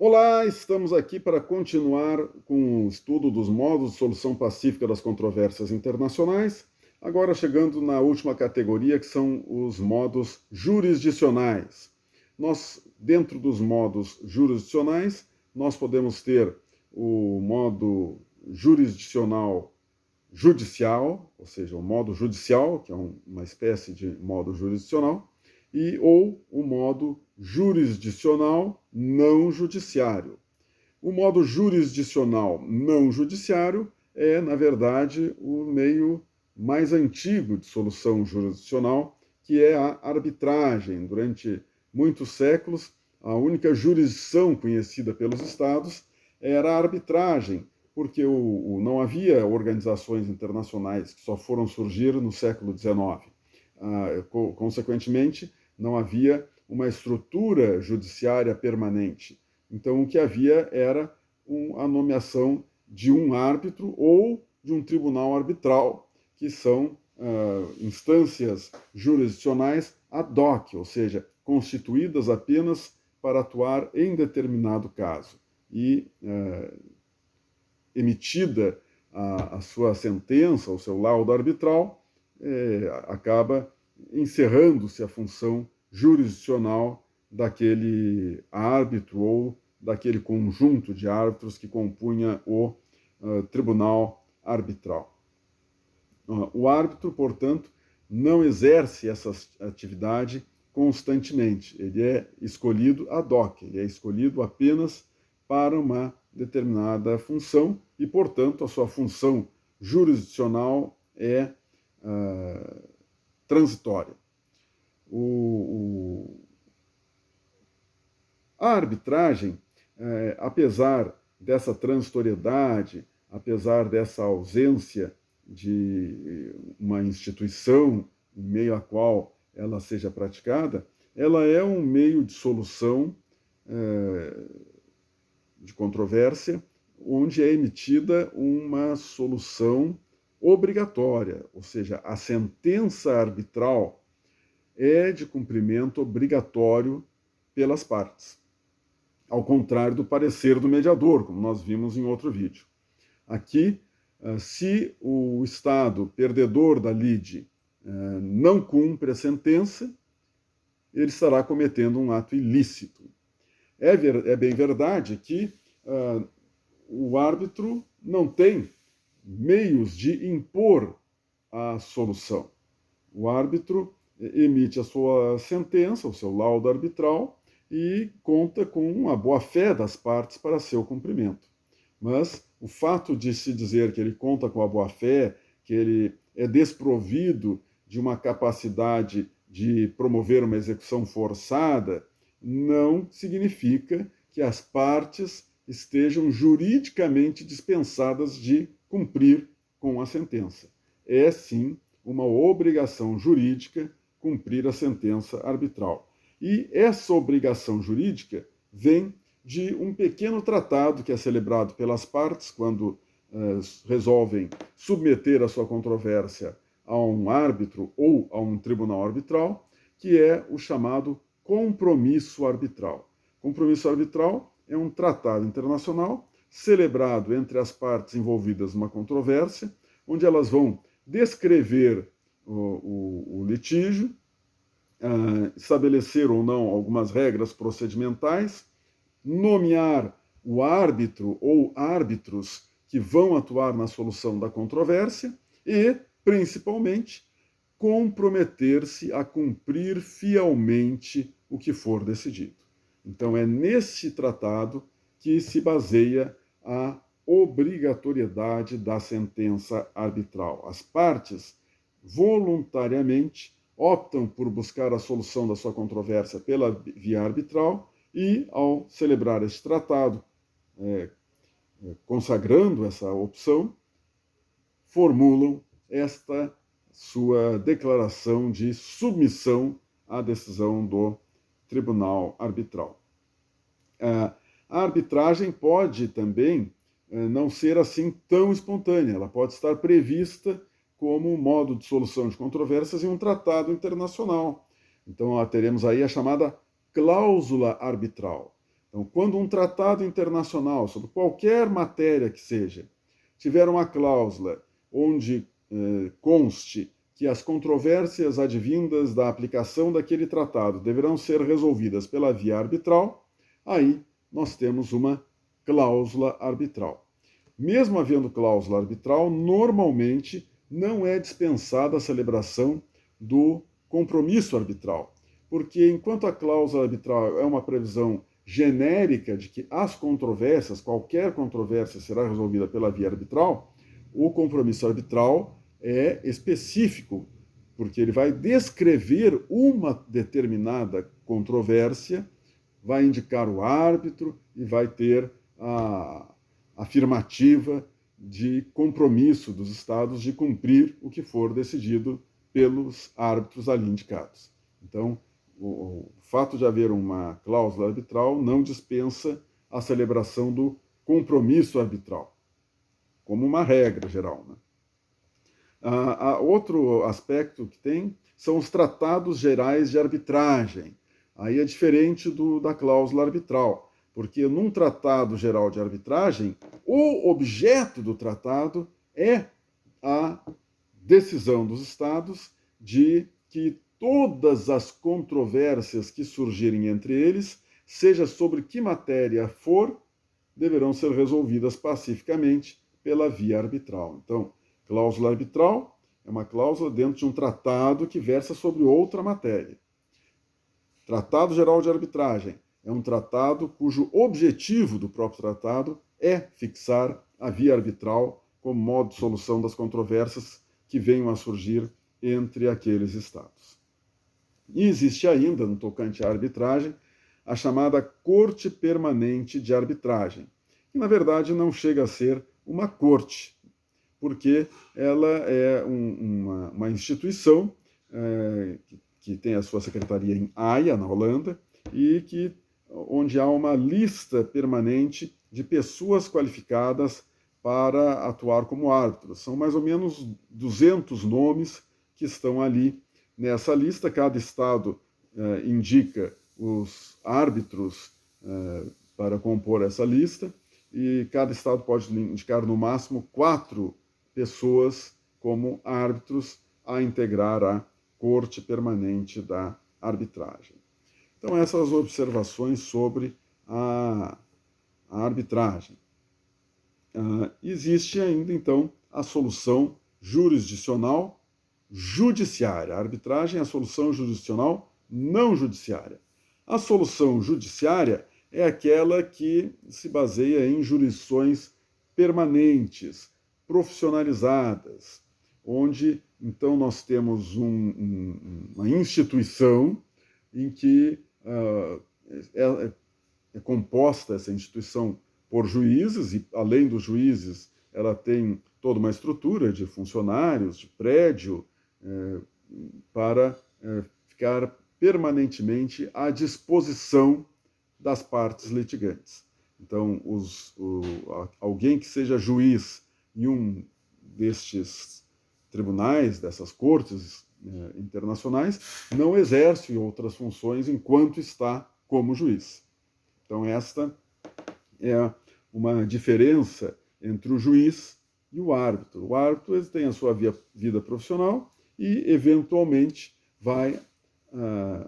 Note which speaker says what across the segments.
Speaker 1: Olá, estamos aqui para continuar com o estudo dos modos de solução pacífica das controvérsias internacionais, agora chegando na última categoria, que são os modos jurisdicionais. Dentro dos modos jurisdicionais, nós podemos ter o modo jurisdicional judicial, ou seja, o modo judicial, que é uma espécie de modo jurisdicional, ou o modo jurisdicional não judiciário. O modo jurisdicional não judiciário é, na verdade, o meio mais antigo de solução jurisdicional, que é a arbitragem. Durante muitos séculos, a única jurisdição conhecida pelos estados era a arbitragem, porque não havia organizações internacionais que só foram surgir no século XIX. Consequentemente, não havia uma estrutura judiciária permanente. Então, o que havia era a nomeação de um árbitro ou de um tribunal arbitral, que são instâncias jurisdicionais ad hoc, ou seja, constituídas apenas para atuar em determinado caso. E emitida a sua sentença, o seu laudo arbitral, acaba encerrando-se a função jurisdicional daquele árbitro ou daquele conjunto de árbitros que compunha o tribunal arbitral. O árbitro, portanto, não exerce essa atividade constantemente. Ele é escolhido ad hoc, ele é escolhido apenas para uma determinada função e, portanto, a sua função jurisdicional é transitória. A arbitragem, apesar dessa transitoriedade, apesar dessa ausência de uma instituição em meio à qual ela seja praticada, ela é um meio de solução de controvérsia, onde é emitida uma solução obrigatória, ou seja, a sentença arbitral é de cumprimento obrigatório pelas partes, ao contrário do parecer do mediador, como nós vimos em outro vídeo. Aqui, se o Estado perdedor da lide não cumpre a sentença, ele estará cometendo um ato ilícito. É bem verdade que o árbitro não tem meios de impor a solução. O árbitro emite a sua sentença, o seu laudo arbitral, e conta com a boa-fé das partes para seu cumprimento. Mas o fato de se dizer que ele conta com a boa-fé, que ele é desprovido de uma capacidade de promover uma execução forçada, não significa que as partes estejam juridicamente dispensadas de cumprir com a sentença. É, sim, uma obrigação jurídica cumprir a sentença arbitral. E essa obrigação jurídica vem de um pequeno tratado que é celebrado pelas partes quando resolvem submeter a sua controvérsia a um árbitro ou a um tribunal arbitral, que é o chamado compromisso arbitral. Compromisso arbitral é um tratado internacional celebrado entre as partes envolvidas numa controvérsia, onde elas vão descrever o litígio, estabelecer ou não algumas regras procedimentais, nomear o árbitro ou árbitros que vão atuar na solução da controvérsia e, principalmente, comprometer-se a cumprir fielmente o que for decidido. Então, é nesse tratado que se baseia a obrigatoriedade da sentença arbitral. As partes voluntariamente optam por buscar a solução da sua controvérsia pela via arbitral e, ao celebrar este tratado, consagrando essa opção, formulam esta sua declaração de submissão à decisão do tribunal arbitral. A arbitragem pode também não ser assim tão espontânea, ela pode estar prevista como um modo de solução de controvérsias em um tratado internacional. Então, teremos aí a chamada cláusula arbitral. Então, quando um tratado internacional, sobre qualquer matéria que seja, tiver uma cláusula onde conste que as controvérsias advindas da aplicação daquele tratado deverão ser resolvidas pela via arbitral, aí nós temos uma cláusula arbitral. Mesmo havendo cláusula arbitral, normalmente não é dispensada a celebração do compromisso arbitral, porque enquanto a cláusula arbitral é uma previsão genérica de que as controvérsias, qualquer controvérsia será resolvida pela via arbitral, o compromisso arbitral é específico, porque ele vai descrever uma determinada controvérsia, vai indicar o árbitro e vai ter a afirmativa de compromisso dos Estados de cumprir o que for decidido pelos árbitros ali indicados. Então, o fato de haver uma cláusula arbitral não dispensa a celebração do compromisso arbitral, como uma regra geral, né? Outro aspecto que tem são os tratados gerais de arbitragem. Aí é diferente da cláusula arbitral, porque num tratado geral de arbitragem, o objeto do tratado é a decisão dos Estados de que todas as controvérsias que surgirem entre eles, seja sobre que matéria for, deverão ser resolvidas pacificamente pela via arbitral. Então, cláusula arbitral é uma cláusula dentro de um tratado que versa sobre outra matéria. Tratado Geral de Arbitragem é um tratado cujo objetivo do próprio tratado é fixar a via arbitral como modo de solução das controvérsias que venham a surgir entre aqueles estados. E existe ainda, no tocante à arbitragem, a chamada Corte Permanente de Arbitragem, que na verdade não chega a ser uma corte, porque ela é uma instituição que tem a sua secretaria em Haia, na Holanda, e onde há uma lista permanente de pessoas qualificadas para atuar como árbitros. São mais ou menos 200 nomes que estão ali nessa lista. Cada estado indica os árbitros para compor essa lista, e cada estado pode indicar no máximo 4 pessoas como árbitros a integrar a Corte Permanente da Arbitragem. Então, essas observações sobre a arbitragem. Existe ainda, então, a solução jurisdicional judiciária. A arbitragem é a solução jurisdicional não judiciária. A solução judiciária é aquela que se baseia em jurisdições permanentes, profissionalizadas, onde, então, nós temos uma instituição em que é composta essa instituição por juízes, e além dos juízes, ela tem toda uma estrutura de funcionários, de prédio, para ficar permanentemente à disposição das partes litigantes. Então, alguém que seja juiz em um destes tribunais, dessas cortes internacionais, não exerce outras funções enquanto está como juiz. Então, esta é uma diferença entre o juiz e o árbitro. O árbitro tem a sua vida profissional e, eventualmente, vai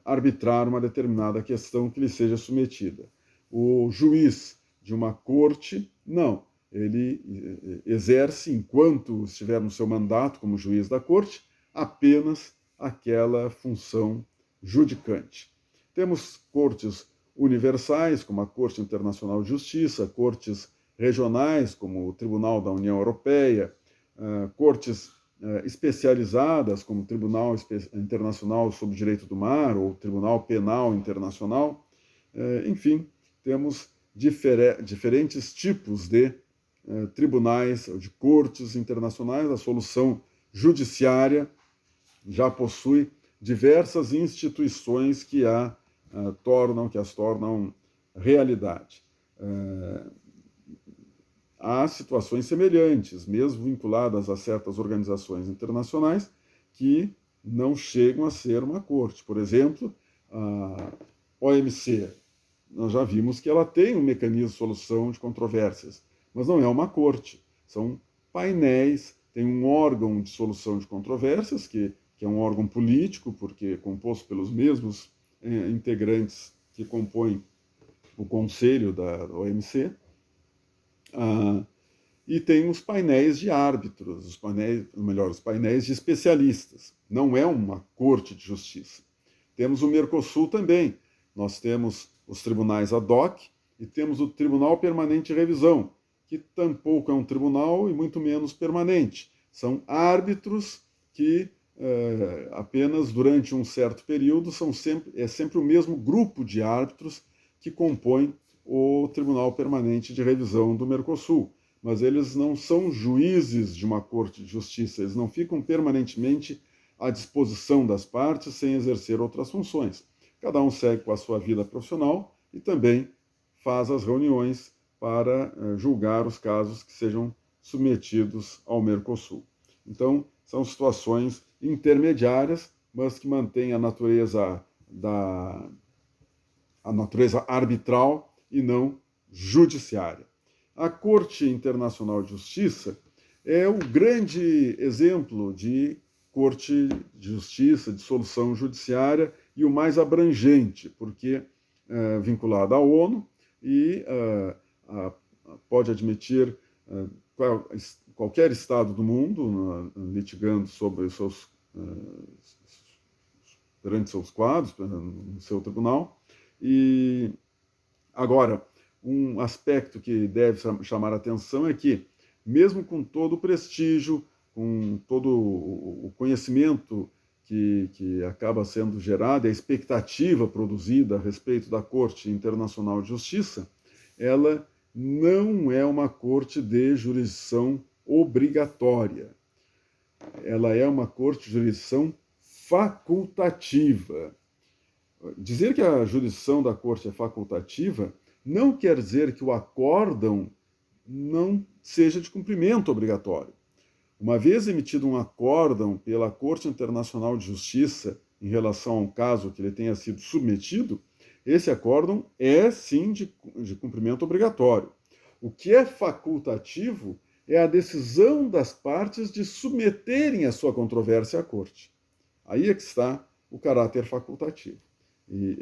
Speaker 1: arbitrar uma determinada questão que lhe seja submetida. O juiz de uma corte, não. Ele exerce, enquanto estiver no seu mandato como juiz da corte, apenas aquela função judicante. Temos cortes universais, como a Corte Internacional de Justiça, cortes regionais, como o Tribunal da União Europeia, cortes especializadas, como o Tribunal Internacional sobre o Direito do Mar, ou Tribunal Penal Internacional. Enfim, temos diferentes tipos de tribunais, de cortes internacionais. A solução judiciária já possui diversas instituições que as tornam realidade. Há situações semelhantes, mesmo vinculadas a certas organizações internacionais, que não chegam a ser uma corte. Por exemplo, a OMC, nós já vimos que ela tem um mecanismo de solução de controvérsias, mas não é uma corte. São painéis, tem um órgão de solução de controvérsias, que é um órgão político, porque é composto pelos mesmos integrantes que compõem o conselho da OMC, e tem os painéis de árbitros, os painéis de especialistas. Não é uma corte de justiça. Temos o Mercosul também. Nós temos os tribunais ad hoc e temos o Tribunal Permanente de Revisão, que tampouco é um tribunal e muito menos permanente. São árbitros que apenas durante um certo período é sempre o mesmo grupo de árbitros que compõe o Tribunal Permanente de Revisão do Mercosul. Mas eles não são juízes de uma corte de justiça, eles não ficam permanentemente à disposição das partes sem exercer outras funções. Cada um segue com a sua vida profissional e também faz as reuniões para julgar os casos que sejam submetidos ao Mercosul. Então, são situações intermediárias, mas que mantêm a natureza arbitral e não judiciária. A Corte Internacional de Justiça é o grande exemplo de corte de justiça, de solução judiciária e o mais abrangente, porque é vinculada à ONU e pode admitir qualquer Estado do mundo litigando sobre os seus, perante seus quadros, no seu tribunal. E agora, um aspecto que deve chamar a atenção é que, mesmo com todo o prestígio, com todo o conhecimento que acaba sendo gerado, a expectativa produzida a respeito da Corte Internacional de Justiça, ela não é uma corte de jurisdição obrigatória. Ela é uma corte de jurisdição facultativa. Dizer que a jurisdição da corte é facultativa não quer dizer que o acórdão não seja de cumprimento obrigatório. Uma vez emitido um acórdão pela Corte Internacional de Justiça em relação a um caso que ele tenha sido submetido, esse acórdão é sim de cumprimento obrigatório. O que é facultativo é a decisão das partes de submeterem a sua controvérsia à Corte. Aí é que está o caráter facultativo. E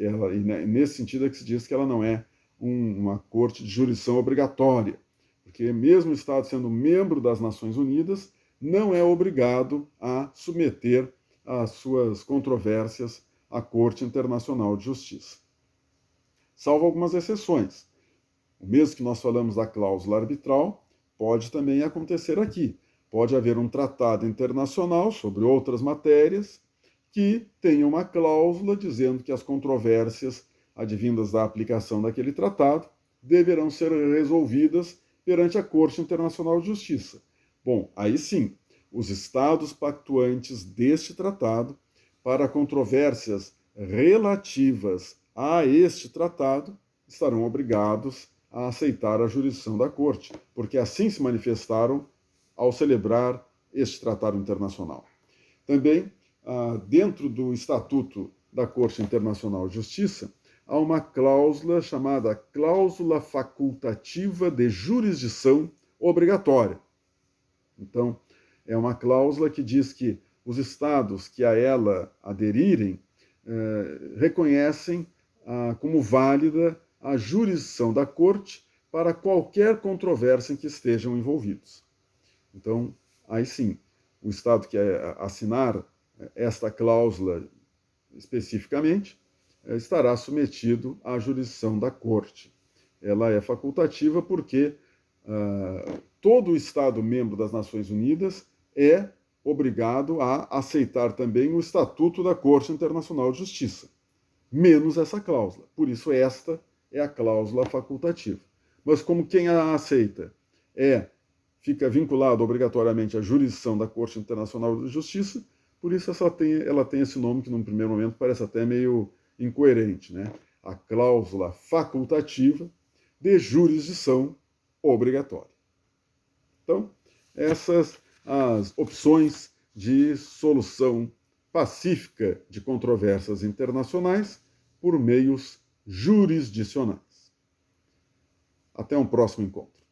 Speaker 1: nesse sentido é que se diz que ela não é uma corte de jurisdição obrigatória, porque mesmo o Estado sendo membro das Nações Unidas, não é obrigado a submeter as suas controvérsias à Corte Internacional de Justiça. Salvo algumas exceções. O mesmo que nós falamos da cláusula arbitral, pode também acontecer aqui. Pode haver um tratado internacional sobre outras matérias que tenha uma cláusula dizendo que as controvérsias advindas da aplicação daquele tratado deverão ser resolvidas perante a Corte Internacional de Justiça. Bom, aí sim, os Estados pactuantes deste tratado, para controvérsias relativas a este tratado, estarão obrigados a aceitar a jurisdição da Corte, porque assim se manifestaram ao celebrar este tratado internacional. Também, dentro do Estatuto da Corte Internacional de Justiça, há uma cláusula chamada cláusula facultativa de jurisdição obrigatória. Então, é uma cláusula que diz que os estados que a ela aderirem reconhecem como válida a jurisdição da Corte para qualquer controvérsia em que estejam envolvidos. Então, aí sim, o estado que assinar esta cláusula especificamente estará submetido à jurisdição da Corte. Ela é facultativa porque todo Estado membro das Nações Unidas é obrigado a aceitar também o Estatuto da Corte Internacional de Justiça, menos essa cláusula. Por isso, esta é a cláusula facultativa. Mas como quem a aceita fica vinculado obrigatoriamente à jurisdição da Corte Internacional de Justiça, por isso ela tem esse nome que, num primeiro momento, parece até meio incoerente, né? A cláusula facultativa de jurisdição obrigatória. Então, essas as opções de solução pacífica de controvérsias internacionais por meios jurisdicionais. Até um próximo encontro.